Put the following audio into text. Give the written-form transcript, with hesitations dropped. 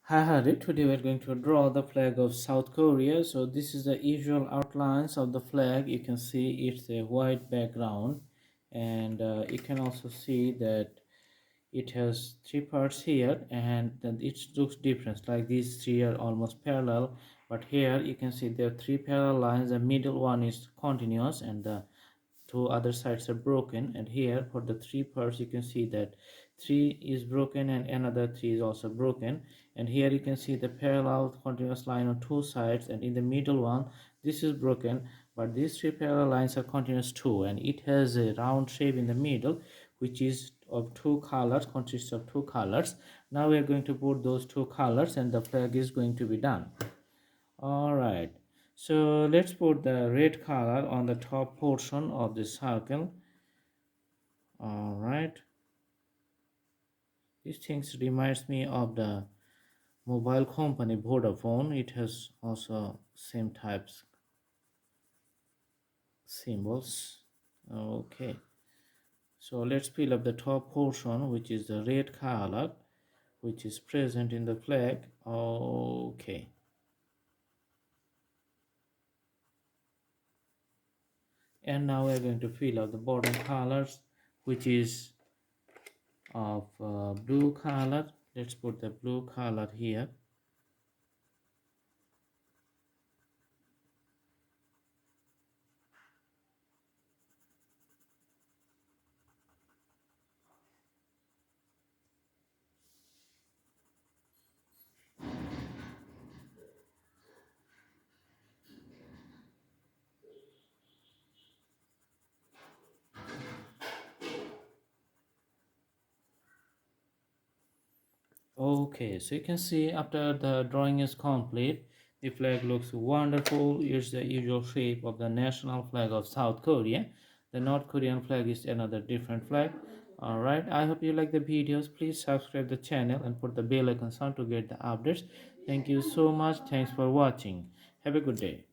Hi Hari, today we're going to draw the flag of South Korea. So this is the usual outlines of the flag. You can see it's a white background, and you can also see that it has three parts here, and then it looks different, like these three are almost parallel, but here you can see there are three parallel lines. The middle one is continuous and the two other sides are broken, and here for the three parts you can see that three is broken and another three is also broken, and here you can see the parallel continuous line on two sides, and in the middle one this is broken, but these three parallel lines are continuous too, and it has a round shape in the middle which is of two colors, consists of two colors. Now we are going to put those two colors and the flag is going to be done. All right, so let's put the red color on the top portion of the circle. All right, these things reminds me of the mobile company Vodafone. It has also same types symbols. Okay, so let's fill up the top portion, which is the red color, which is present in the flag. Okay, and now we're going to fill up the bottom colors, which is of blue color. Let's put the blue color here. Okay, so you can see after the drawing is complete, the flag looks wonderful. It's the usual shape of the national flag of South Korea. The North Korean flag is another different flag. Alright, I hope you like the videos. Please subscribe the channel and put the bell icon on to get the updates. Thank you so much. Thanks for watching. Have a good day.